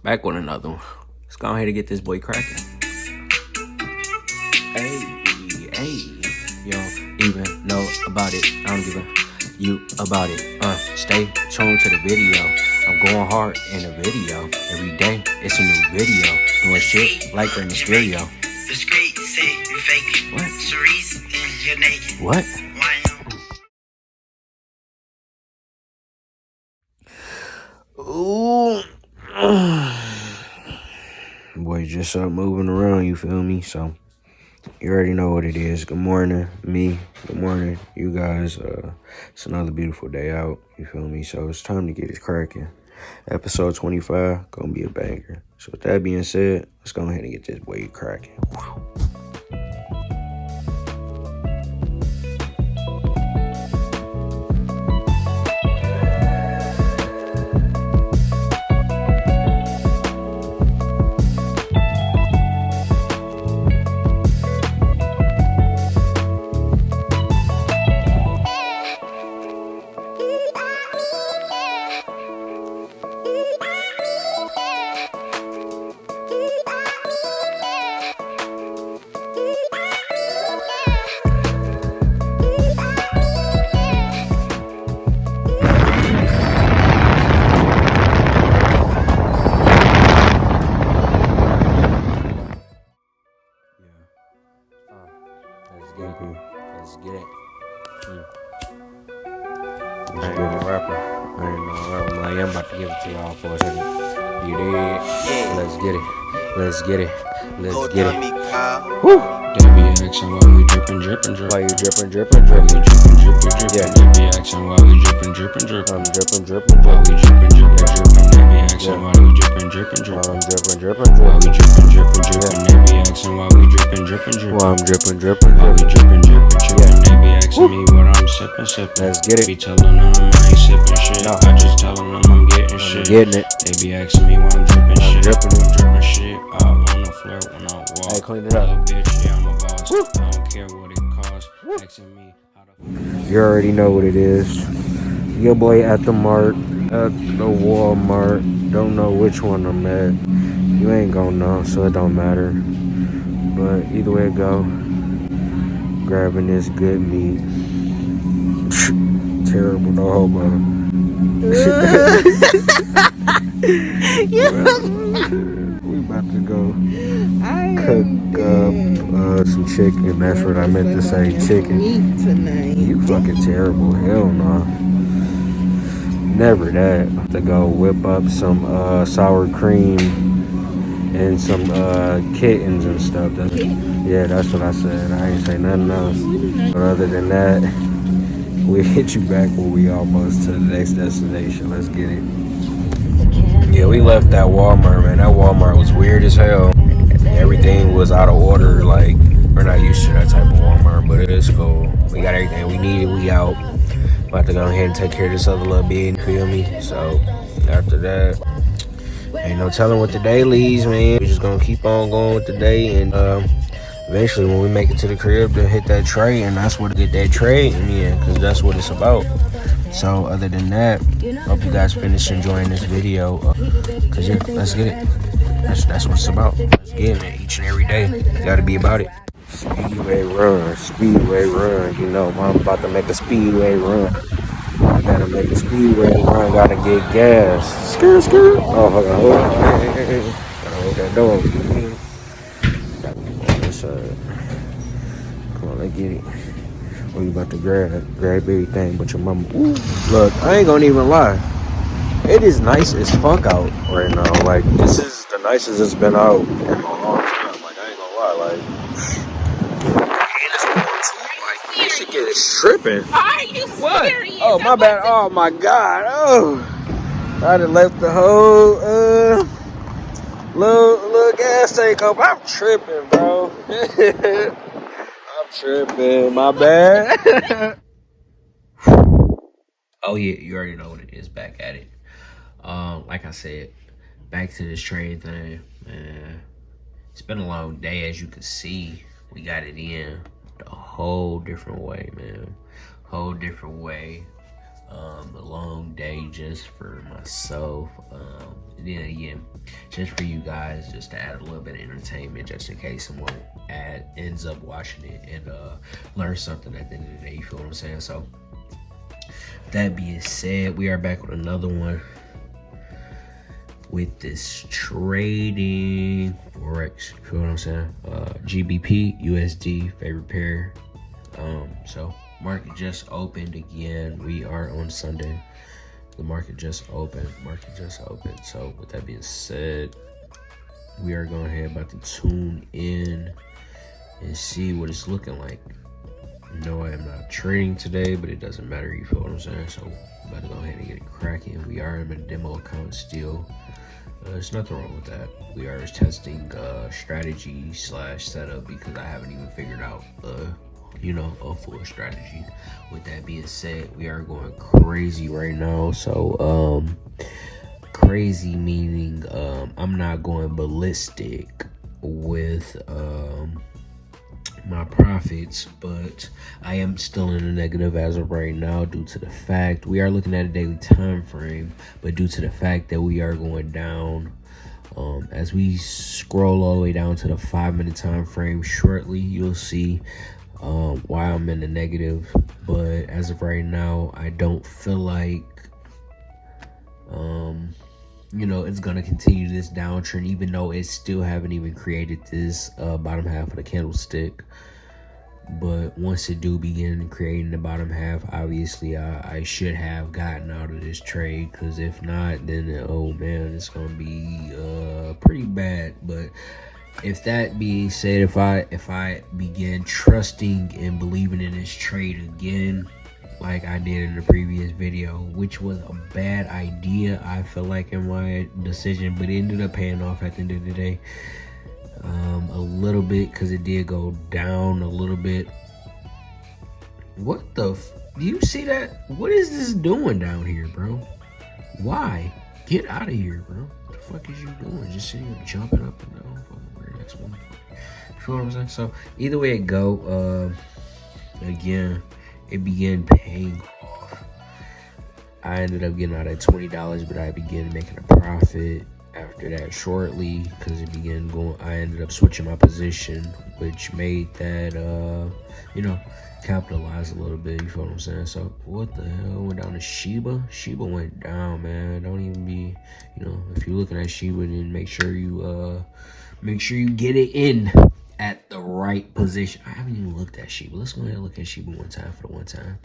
Back with another one. Let's go ahead and get this boy cracking. Hey, you don't even know about it. I don't give a you about it. Stay tuned to the video. I'm going hard in the video. Every day, it's a new video. Doing shit like in the stereo. The streets say you fake. What? Cerise and you're naked. What? Why Ooh. Boy, just up moving around, you feel me? So, you already know what it is. Good morning, me. Good morning, you guys. It's another beautiful day out, you feel me? So, it's time to get it cracking. Episode 25, gonna be a banger. So, with that being said, let's go ahead and get this boy cracking. Let's get it. I ain't no rapper. I am about to give it to y'all for a second. You did? Yeah. Let's get it. Let's get it. Let's hold get on it. me, pal. Woo! They be asking why we drippin', drippin', drippin'. Why you drippin', Why we drippin', drippin', drippin'. Yeah. They be asking why we drippin', drippin', drippin'. I'm drippin', drippin', Why we drippin', drippin', drippin'. They be asking Yeah. why we drippin', drippin', drippin'. I'm drippin', drippin', Why we drippin'. drippin', drippin', drippin'. They be asking why we drippin', drippin', drippin'. Why I'm drippin', drippin', Why we drippin'. drippin', drippin', drippin'. They be asking me what I'm sippin', sippin'. Let's get it. Be tellin' them I ain't sippin' shit. No. I just tellin' them I'm gettin' shit. Getting it. They be asking me why I'm drippin' shit. drippin'. I'm drippin' shit. All on the floor when I walk. Hey, clean it up. Little bitch, yeah, I'm a boss. I don't care what it costs. Asking me how the You already know what it is. Your boy at the mart, at the Walmart. Don't know which one I'm at. You ain't gonna know, so it don't matter. But either way it go, grabbing this good meat. Terrible, no homo. We about to go cook up some chicken. That's what I meant to say, chicken. You fucking terrible. Hell no. Never that. To go whip up some sour cream and some kittens and stuff. Yeah, that's what I said. I ain't say nothing else. But other than that, we'll hit you back when we almost to the next destination. Let's get it. Yeah, we left that Walmart, man. That Walmart was weird as hell. Everything was out of order. Like, we're not used to that type of Walmart, but it is cool. We got everything we needed. We out. About to go ahead and take care of this other little bit. You feel me? So, after that, ain't no telling what the day leads, man. We're just gonna keep on going with the day, and eventually, when we make it to the crib, to hit that tray, and that's what get that trade in, because that's what it's about. So, other than that, hope you guys finish enjoying this video. Cause yeah, let's get it. That's what it's about. Let's get it each and every day. Gotta be about it. Speedway run. You know, I'm about to make a speedway run. I gotta make a speedway run. Gotta get gas. Skirt. Oh, hold on. Hey. Gotta hold that door. Gotta be on this side. Come on, let's get it. What you about to grab everything but your mama. Ooh. Look, I ain't gonna even lie. It is nice as fuck out right now. Like, this is the nicest it's been out in a long time. Like, I ain't gonna lie. Like, and it's warm too. Like, this shit is tripping. Are you What? serious? Oh, my bad. Oh, my God. Oh. I done left the whole, little gas tank up. I'm tripping, bro. I'm tripping. My bad. Oh, yeah. You already know what it is. Back at it. Like I said, back to this trade thing, man. It's been a long day, as you can see. We got it in a whole different way, man. Whole different way. A long day just for myself. And then again, just for you guys, just to add a little bit of entertainment, just in case someone ends up watching it and learn something at the end of the day. You feel what I'm saying? So, that being said, we are back with another one with this trading Forex. You feel what I'm saying? GBP, USD, favorite pair. So market just opened again. We are on Sunday. The market just opened. So with that being said, we are going ahead about to tune in and see what it's looking like. No, I am not trading today, but it doesn't matter. You feel what I'm saying? So I'm about to go ahead and get it cracking. We are in a demo account still. There's nothing wrong with that. We are testing strategy / setup because I haven't even figured out a full strategy. With that being said, we are going crazy right now. So crazy meaning I'm not going ballistic with my profits, but I am still in the negative as of right now due to the fact we are looking at a daily time frame, but due to the fact that we are going down, as we scroll all the way down to the 5-minute time frame shortly, you'll see why I'm in the negative. But as of right now, I don't feel like it's gonna continue this downtrend, even though it still haven't even created this bottom half of the candlestick. But once it do begin creating the bottom half, obviously I should have gotten out of this trade, because if not, then oh man, it's gonna be pretty bad. But if that being said, if I begin trusting and believing in this trade again, like I did in the previous video, which was a bad idea, I feel like, in my decision, but it ended up paying off at the end of the day. A little bit, because it did go down a little bit. What the do you see that? What is this doing down here, bro? Why? Get out of here, bro. What the fuck is you doing? Just sitting here jumping up and down. Weird ass motherfucker. You feel what I'm saying? So either way it go, again, it began paying off. I ended up getting out at $20, but I began making a profit after that shortly, because it began going. I ended up switching my position, which made that capitalize a little bit. You feel what I'm saying? So what the hell went down to Shiba? Shiba went down, man. Don't even be, if you're looking at Shiba, then make sure you get it in at the right position. I haven't even looked at Shiba. Let's go ahead and look at Shiba one time for the one time.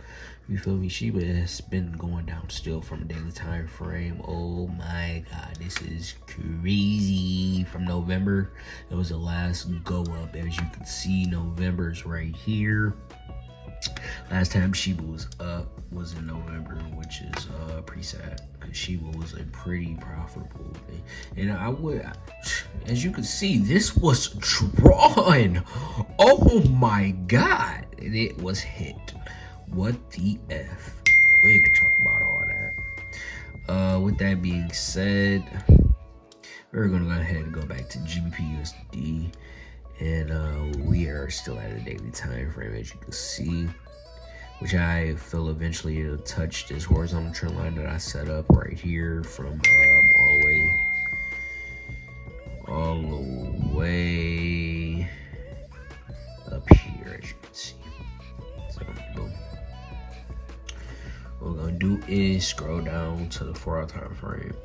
You feel me? Shiba has been going down still from a daily time frame. Oh my god, this is crazy. From November, it was the last go up. As you can see, November's right here. Last time Shiba was up was in November, which is pretty sad, because Shiba was a pretty profitable thing. And I would, as you can see, this was drawn. Oh my god, and it was hit. What the F? We ain't gonna talk about all that. With that being said, we're gonna go ahead and go back to GBP USD. And we are still at a daily time frame, as you can see, which I feel eventually it'll touch this horizontal trend line that I set up right here from all the way up here, as you can see. So boom. What we're gonna do is scroll down to the 4-hour time frame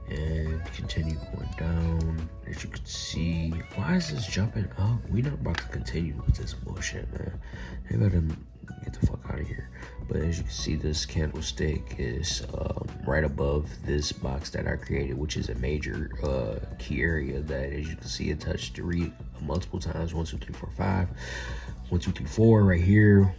and continue going down. As you can see, why is this jumping up? We're not about to continue with this bullshit, man. They better get the fuck out of here. But as you can see, this candlestick is right above this box that I created, which is a major key area that, as you can see, it touched multiple times. 1, 2, 3, 4, 5. 1, 2, 3, 4 right here.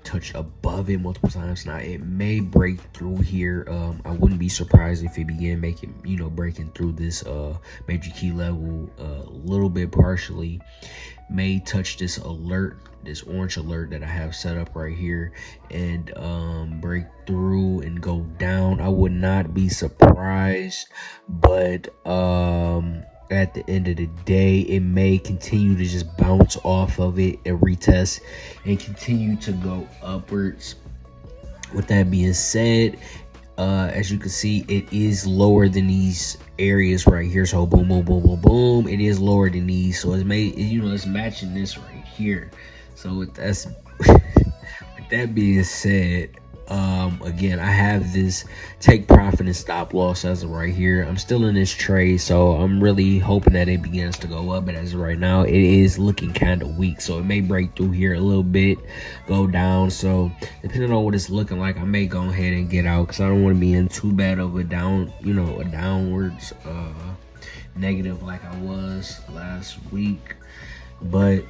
Touched above it multiple times. Now it may break through here. I wouldn't be surprised if it began breaking through this major key level a little bit partially. May touch this alert, this orange alert that I have set up right here, and break through and go down. I would not be surprised, but at the end of the day. It may continue to just bounce off of it and retest and continue to go upwards. With that being said, as you can see, it is lower than these areas right here. So boom, boom, boom, boom, boom. It is lower than these. So it's made, it's matching this right here. So with that being said, again, I have this take profit and stop loss as of right here. I'm still in this trade, so I'm really hoping that it begins to go up, but as of right now, it is looking kind of weak. So it may break through here a little bit, go down. So depending on what it's looking like, I may go ahead and get out, because I don't want to be in too bad of a a downwards negative like I was last week. But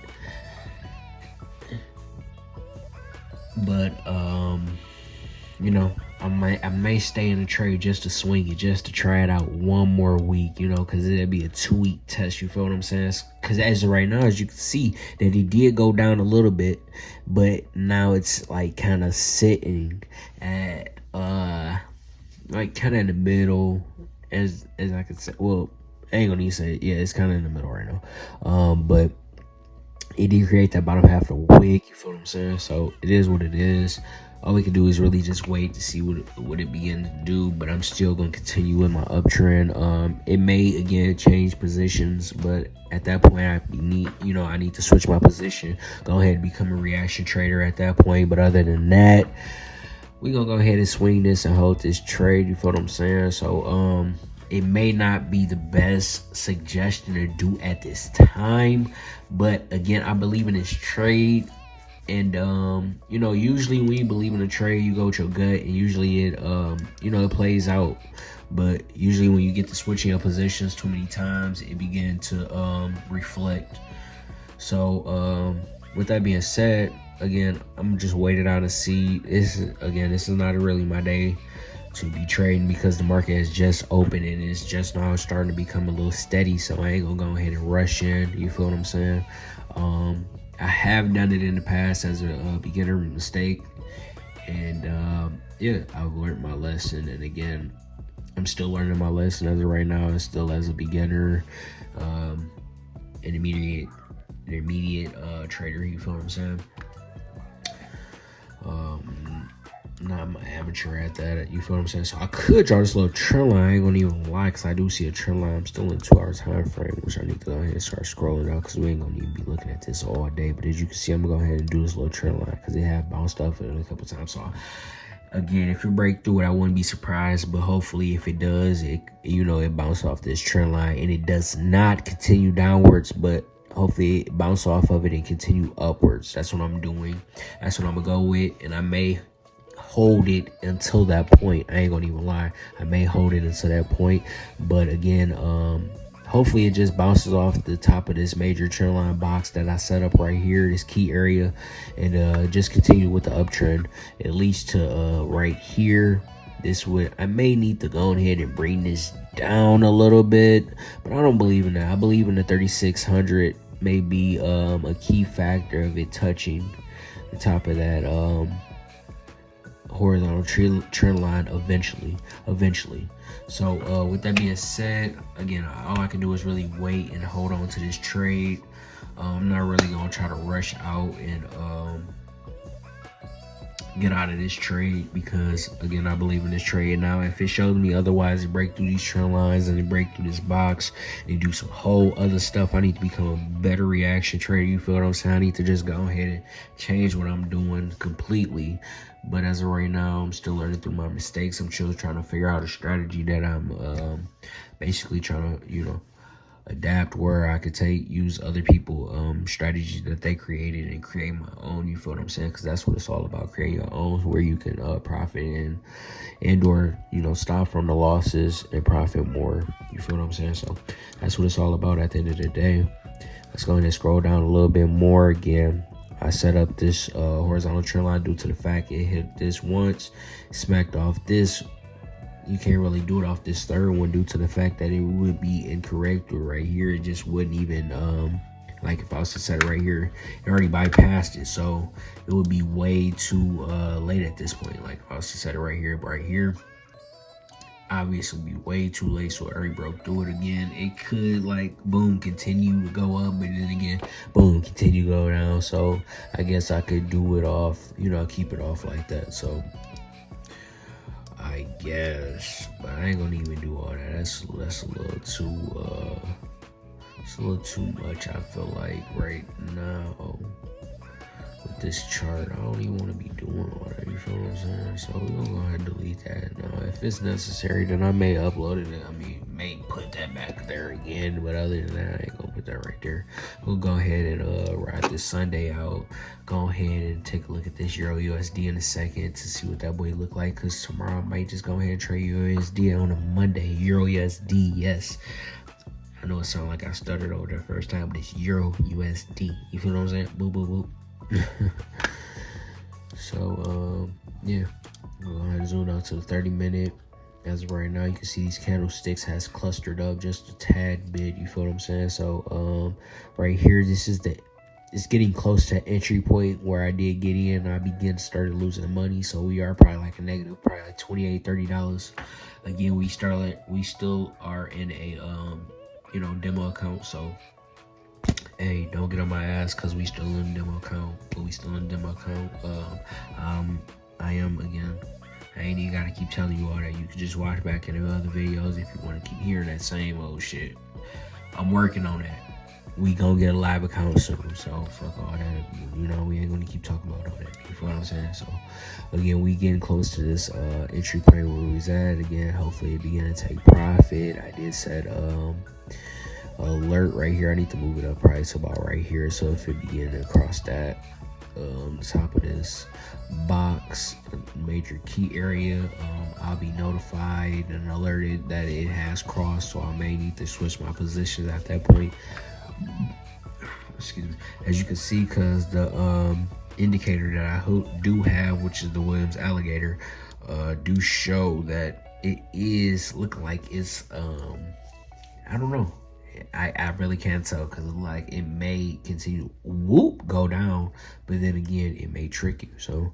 I may stay in the trade just to swing it, just to try it out one more week, because it'd be a 2-week test. You feel what I'm saying? Because as of right now, as you can see, that it did go down a little bit, but now it's like kind of sitting at like kind of in the middle, as I could say. Well, I ain't gonna need to say it. Yeah, it's kind of in the middle right now. But it did create that bottom half of the wick. You feel what I'm saying? So it is what it is. All we can do is really just wait to see what it begins to do. But I'm still going to continue with my uptrend. It may again change positions, but at that point I need to switch my position. Go ahead and become a reaction trader at that point. But other than that, we're gonna go ahead and swing this and hold this trade. You feel what I'm saying? So it may not be the best suggestion to do at this time, but again, I believe in this trade. And usually when you believe in a trade, you go with your gut, and usually it it plays out. But usually when you get to switching your positions too many times, it begins to reflect. So with that being said, again, I'm just waiting out to see. This is not really my day to be trading, because the market has just opened and it's just now starting to become a little steady. So I ain't gonna go ahead and rush in. You feel what I'm saying? I have done it in the past as a beginner mistake, and yeah, I've learned my lesson. And again, I'm still learning my lesson as of right now. It's still as a beginner, intermediate trader. You feel what I'm saying? Not an amateur at that. You feel what I'm saying? So I could draw this little trend line. I ain't gonna even lie, because I do see a trend line. I'm still in 2 hour time frame, which I need to go ahead and start scrolling out, because we ain't gonna need to be looking at this all day. But as you can see, I'm gonna go ahead and do this little trend line, because it have bounced off it a couple times. So again, if it break through it, I wouldn't be surprised. But hopefully, if it does, it bounced off this trend line and it does not continue downwards, but hopefully it bounce off of it and continue upwards. That's what I'm doing. That's what I'm gonna go with, and I may hold it until that point. I ain't gonna even lie, I may hold it until that point. But again, hopefully it just bounces off the top of this major trend line box that I set up right here, this key area, and just continue with the uptrend at least to right here. I may need to go ahead and bring this down a little bit, but I don't believe in that. I believe in the 3600 may be a key factor of it touching the top of that horizontal trend line eventually. So with that being said, again, all I can do is really wait and hold on to this trade. I'm not really gonna try to rush out and get out of this trade, because again, I believe in this trade. Now if it shows me otherwise, it break through these trend lines and it break through this box and do some whole other stuff, I need to become a better reaction trader. You feel what I'm saying? I need to just go ahead and change what I'm doing completely. But as of right now, I'm still learning through my mistakes. I'm still trying to figure out a strategy that I'm basically trying to adapt, where I could use other people strategies that they created and create my own. You feel what I'm saying? Because that's what it's all about, creating your own, where you can profit and or stop from the losses and profit more. You feel what I'm saying? So that's what it's all about at the end of the day. Let's go ahead and scroll down a little bit more. Again, I set up this horizontal trend line due to the fact it hit this once, smacked off this. You can't really do it off this third one due to the fact that it would be incorrect. Or right here, it just wouldn't even like if I was to set it right here, it already bypassed it, so it would be way too late at this point. Like if I was to set it right here, obviously be way too late, so I already broke through it again. It could like boom continue to go up, but then again boom continue to go down. So I guess I could do it off, keep it off like that. So I guess, but I ain't gonna even do all that. That's a little too it's a little too much, I feel like, right now. With this chart, I don't even want to be doing all that, you feel what I'm saying? So we're gonna go ahead and delete that. Now, if it's necessary, then I may upload it. I mean, may put that back there again, but other than that, I ain't gonna put that right there. We'll go ahead and ride this Sunday out. Go ahead and take a look at this Euro USD in a second to see what that boy look like, because tomorrow I might just go ahead and trade USD on a Monday. Euro USD, yes. I know it sounded like I stuttered over the first time, but it's Euro USD. You feel what I'm saying? Boop, boop, boop. So yeah, we'll go ahead and zoom out to the 30-minute. As of right now, you can see these candlesticks has clustered up just a tad bit, you feel what I'm saying? So right here, it's getting close to that entry point where I did get in. I started losing money, so we are probably like a negative, probably like $28-30. Again, we still are in a demo account, so hey, don't get on my ass because we still in demo account, but we still in demo account. I ain't even gotta keep telling you all that. You can just watch back in the other videos if you want to keep hearing that same old shit. I'm working on that. We gonna get a live account soon, so fuck all that. We ain't gonna keep talking about all that. You feel what I'm saying? So again, we getting close to this entry point where we was at. Again, hopefully it begin to take profit. I did set alert right here. I need to move it up price about right here, so if it begin to cross that top of this box major key area, I'll be notified and alerted that it has crossed, so I may need to switch my positions at that point. Excuse me. As you can see, because the indicator that I do have, which is the Williams alligator, do show that it is looking like it's I don't know. I really can't tell, because like it may continue go down, but then again it may trick you. So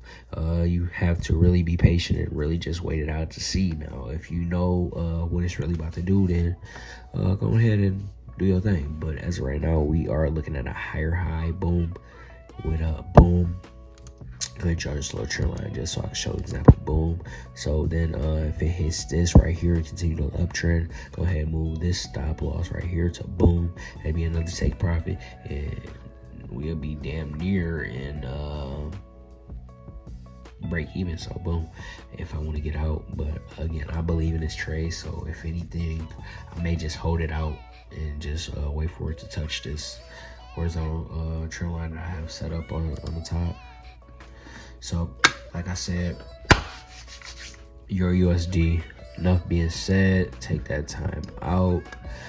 you have to really be patient and really just wait it out to see. Now if you know what it's really about to do, then go ahead and do your thing. But as of right now, we are looking at a higher high boom with a boom. Go ahead and draw this little trend line just so I can show example. Boom. So then if it hits this right here and continue the uptrend, go ahead and move this stop loss right here to boom. That'd be another take profit, and we'll be damn near and break even. So boom, if I want to get out. But again, I believe in this trade, so if anything, I may just hold it out and just wait for it to touch this horizontal trend line that I have set up on the top. So, like I said, Euro USD, enough being said, take that time out.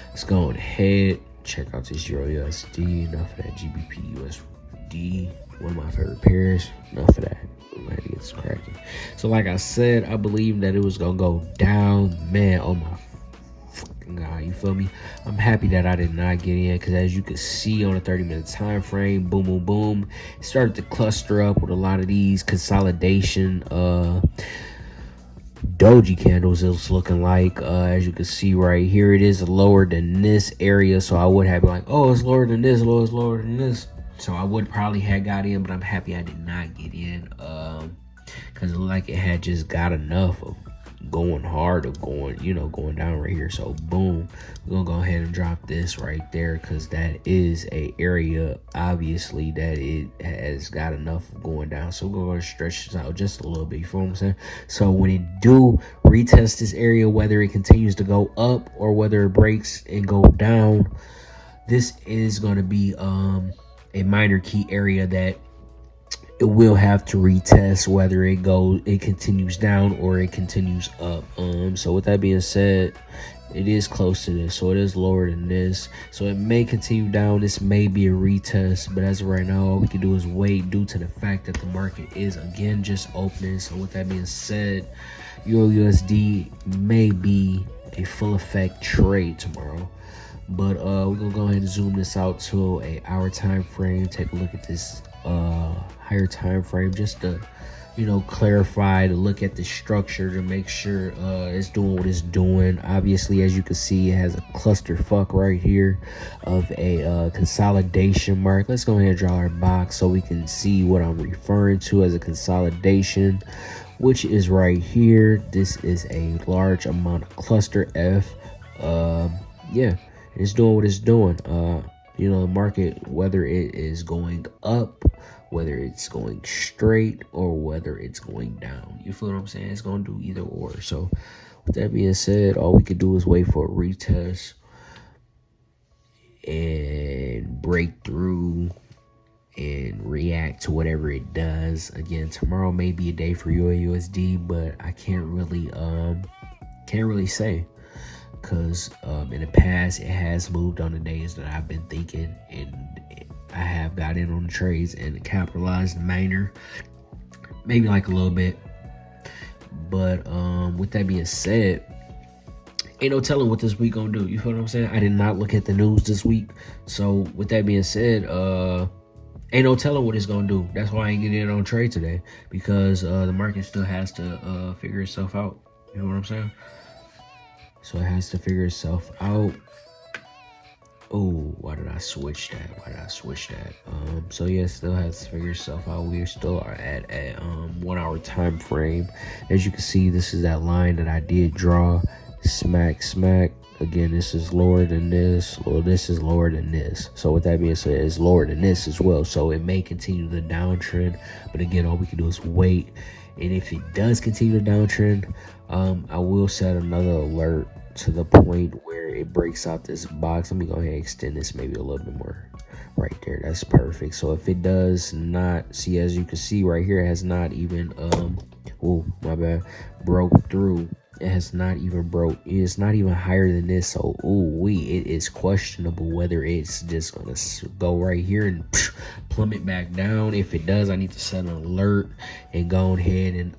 Let's go ahead, check out this Euro USD, enough of that GBP USD, one of my favorite pairs, enough of that. I'm ready to get this cracking. So, like I said, I believe that it was going to go down, man. Oh my God, you feel me? I'm happy that I did not get in, because as you can see on a 30-minute time frame, boom, boom, boom, it started to cluster up with a lot of these consolidation doji candles. It's looking like as you can see right here, it is lower than this area, so I would have been like, oh, it's lower than this, it's lower than this, so I would probably have got in, but I'm happy I did not get in, because it looked like it had just got enough of going hard or going down right here. So boom, we're gonna go ahead and drop this right there, because that is a area obviously that it has got enough going down. So we're gonna stretch this out just a little bit, you feel what I'm saying? So when it do retest this area, whether it continues to go up or whether it breaks and go down, this is going to be a minor key area that it will have to retest, whether it continues down or it continues up. So with that being said, it is close to this, so it is lower than this, so it may continue down. This may be a retest, but as of right now, all we can do is wait, due to the fact that the market is again just opening. So with that being said, Euro USD may be a full effect trade tomorrow, but we're gonna go ahead and zoom this out to a hour time frame. Take a look at this higher time frame just to clarify, to look at the structure, to make sure it's doing what it's doing. Obviously, as you can see, it has a clusterfuck right here of a consolidation mark. Let's go ahead and draw our box so we can see what I'm referring to as a consolidation, which is right here. This is a large amount of cluster F. Yeah, it's doing what it's doing. The market, whether it is going up, whether it's going straight, or whether it's going down, you feel what I'm saying? It's going to do either or. So with that being said, all we could do is wait for a retest and break through and react to whatever it does. Again, tomorrow may be a day for USD, but I can't really say, because in the past it has moved on the days that I've been thinking, and I have got in on the trades and capitalized the minor, maybe like a little bit. But with that being said, ain't no telling what this week gonna do. You feel what I'm saying? I did not look at the news this week, so with that being said, ain't no telling what it's gonna do. That's why I ain't getting in on trade today, because the market still has to figure itself out. You know what I'm saying? So it has to figure itself out. Oh, why did I switch that? So yeah, it still has to figure itself out. We still are at a 1 hour time frame. As you can see, this is that line that I did draw. Smack. Again, this is lower than this. Well, this is lower than this. So with that being said, it's lower than this as well. So it may continue the downtrend. But again, all we can do is wait. And if it does continue the downtrend, I will set another alert to the point where it breaks out this box. Let me go ahead and extend this maybe a little bit more. Right there, that's perfect. So if it does not, see, as you can see right here, it has not even broke through. It has not even broke. It's not even higher than this. So it is questionable whether it's just gonna go right here and plummet back down. If it does, I need to set an alert and go ahead and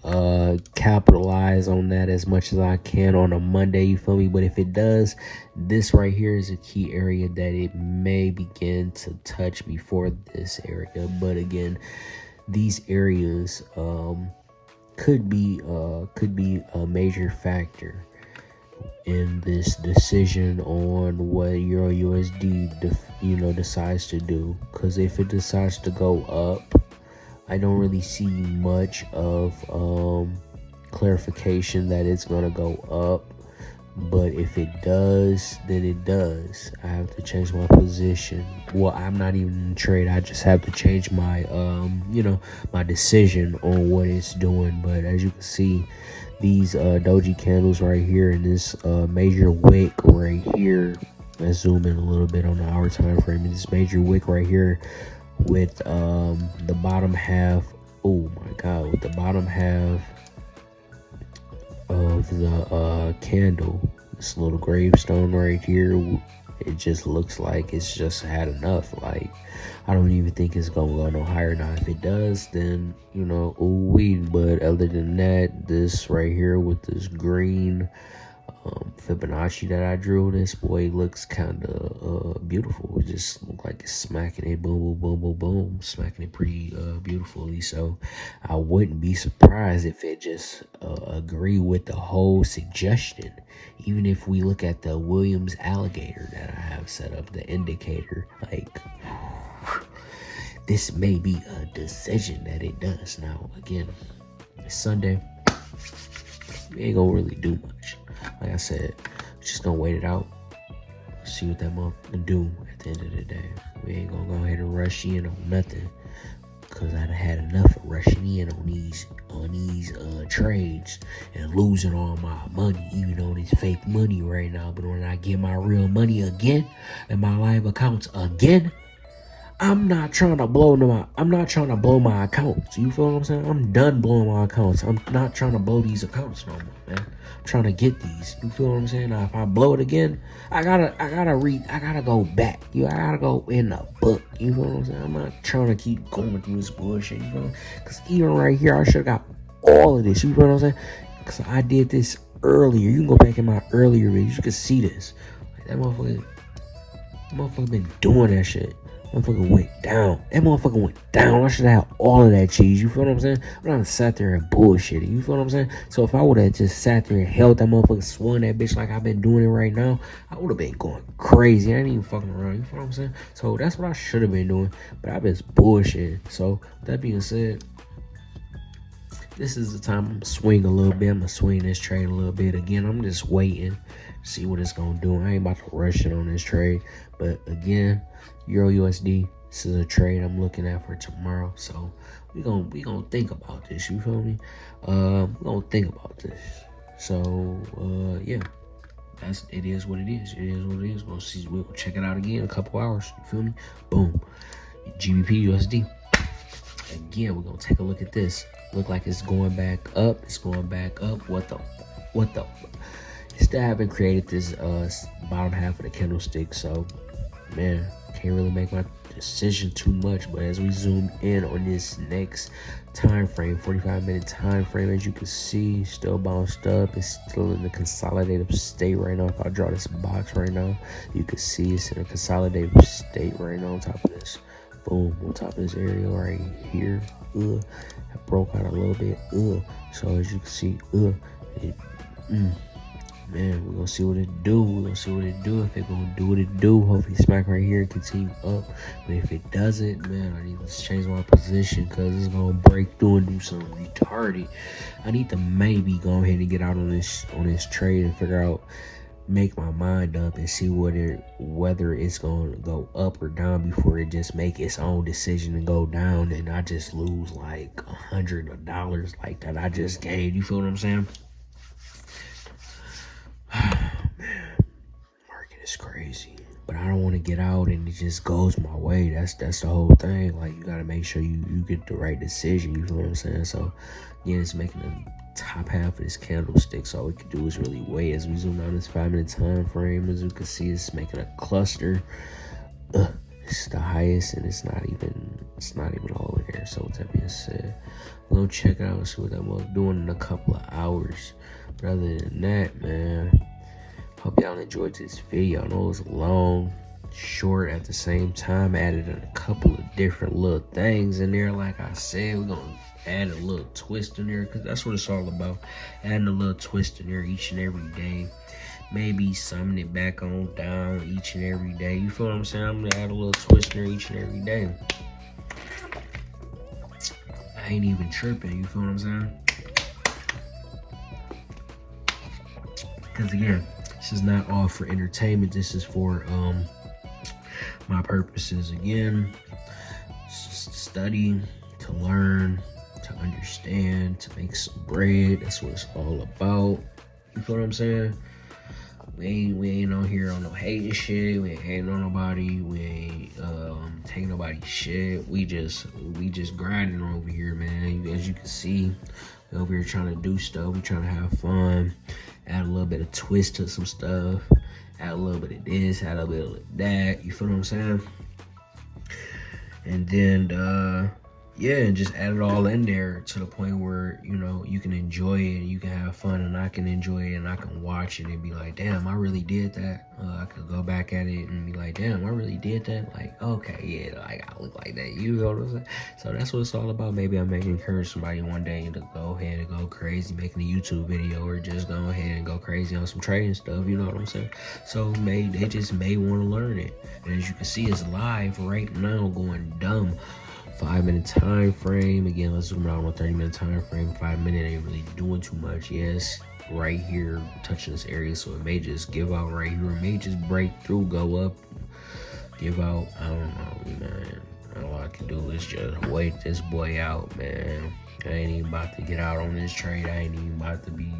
capitalize on that as much as I can on a Monday. You feel me? But if it does, this right here is a key area that it may begin to touch before this area. But again, these areas could be a major factor in this decision on what Euro USD decides to do. Because if it decides to go up, I don't really see much of clarification that it's gonna go up. But if it does, then it does. I have to change my position. Well, I'm not even in trade. I just have to change my my decision on what it's doing. But as you can see, these doji candles right here and this major wick right here. Let's zoom in a little bit on the hour time frame. And this major wick right here with the bottom half. Oh my God! With the bottom half of the candle, this little gravestone right here, it just looks like it's just had enough. Like, I don't even think it's gonna go no higher. Now if it does, then but other than that, this right here with this green Fibonacci that I drew, this boy looks kind of beautiful. It just look like it's smacking it, boom, boom, boom, boom, boom, smacking it pretty beautifully. So I wouldn't be surprised if it just agree with the whole suggestion. Even if we look at the Williams alligator that I have set up, the indicator, like this may be a decision that it does. Now again, it's Sunday. We ain't gonna really do much. Like I said, we're just gonna wait it out, see what that motherfucker do at the end of the day. We ain't gonna go ahead and rush in on nothing, because I've had enough of rushing in on these trades and losing all my money, even though it's fake money right now. But when I get my real money again in my live accounts again, I'm not trying to blow my accounts. You feel what I'm saying? I'm done blowing my accounts. I'm not trying to blow these accounts no more, man. I'm trying to get these. You feel what I'm saying? Now, if I blow it again, I gotta go back. I gotta go in the book. You feel what I'm saying? I'm not trying to keep going through this bullshit. You feel? Because even right here, I should have got all of this. You feel what I'm saying? Because I did this earlier. You can go back in my earlier videos. You can see this. Like, that motherfucker been doing that shit. Motherfucker went down. That motherfucker went down. I should have had all of that cheese. You feel what I'm saying? I'm not sat there and bullshitting. You feel what I'm saying? So if I would have just sat there and held that motherfucker, swung that bitch like I've been doing it right now, I would have been going crazy. I ain't even fucking around. You feel what I'm saying? So that's what I should have been doing. But I've been bullshitting. So with that being said, this is the time I'm gonna swing a little bit. I'm gonna swing this trade a little bit. Again, I'm just waiting, see what it's gonna do. I ain't about to rush it on this trade. But again, Euro USD, this is a trade I'm looking at for tomorrow. So we gonna think about this. You feel me? We're gonna think about this. So yeah. It is what it is. It is what it is. We'll check it out again in a couple hours. You feel me? Boom. GBP USD. Again, we're gonna take a look at this. Look like it's going back up. It's going back up. What the? Still haven't created this bottom half of the candlestick, so man, can't really make my decision too much. But as we zoom in on this next time frame, 45-minute time frame, as you can see, still bounced up. It's still in the consolidative state right now. If I draw this box right now, you can see it's in a consolidative state right now on top of this. Boom, on top of this area right here. I broke out a little bit. So as you can see, man, we're gonna see what it do. We're gonna see what it do. If it gonna do what it do, hopefully smack right here and continue up. But if it doesn't, man, I need to change my position because it's gonna break through and do something retarded. I need to maybe go ahead and get out on this trade and figure out, make my mind up and see whether it's gonna go up or down before it just make its own decision and go down, and I just lose like $100 like that I just gained. You feel what I'm saying? Man, market is crazy, but I don't want to get out and it just goes my way. That's the whole thing. Like, you gotta make sure you get the right decision. You feel what I'm saying? So yeah, it's making the top half of this candlestick. So all we can do is really wait. As we zoom out this 5-minute time frame, as you can see, it's making a cluster. It's the highest, and it's not even all the way there. So with that being said, we're gonna check it out and see what that was doing in a couple of hours. But other than that, man, hope y'all enjoyed this video. I know it was long, short at the same time. Added in a couple of different little things in there. Like I said, we're gonna add a little twist in there because that's what it's all about. Adding a little twist in there each and every day. Maybe summing it back on down each and every day. You feel what I'm saying? I'm gonna add a little twist in there each and every day. I ain't even tripping. You feel what I'm saying? Because again, this is not all for entertainment. This is for my purposes. Again, to study, to learn, to understand, to make some bread. That's what it's all about. You feel what I'm saying? We ain't on here on no hating shit. We ain't hating on nobody. We ain't taking nobody's shit. We just grinding over here, man. As you can see, we over here trying to do stuff. We trying to have fun. Add a little bit of twist to some stuff. Add a little bit of this. Add a little bit of that. You feel what I'm saying? And then yeah, and just add it all in there to the point where, you know, you can enjoy it, you can have fun, and I can enjoy it, and I can watch it and be like, damn, I really did that. I could go back at it and be like, damn, I really did that. Like, okay, yeah, like I look like that. You know what I'm saying? So that's what it's all about. Maybe I may encourage somebody one day to go ahead and go crazy making a YouTube video, or just go ahead and go crazy on some trading stuff. You know what I'm saying? So they just may want to learn it. And as you can see, it's live right now, going dumb. 5-minute time frame. Again, let's zoom out on a 30-minute time frame. 5 minute ain't really doing too much. Yes, right here touching this area, so it may just give out right here. It may just break through, go up, give out. I don't know, man. All I can do is just wait this boy out, man. I ain't even about to get out on this trade. I ain't even about to be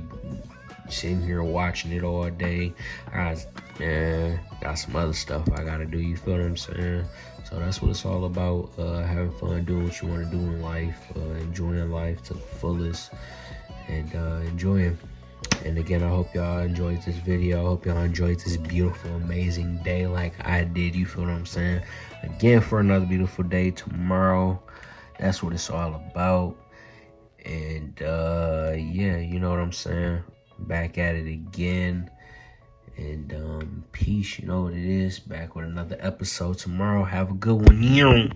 sitting here watching it all day. Got some other stuff I gotta do. You feel what I'm saying? So that's what it's all about. Having fun, doing what you want to do in life, enjoying life to the fullest, and enjoying. And again, I hope y'all enjoyed this video. I hope y'all enjoyed this beautiful, amazing day like I did. You feel what I'm saying? Again, for another beautiful day tomorrow. That's what it's all about. And yeah, you know what I'm saying? Back at it again. And peace, you know what it is. Back with another episode tomorrow. Have a good one.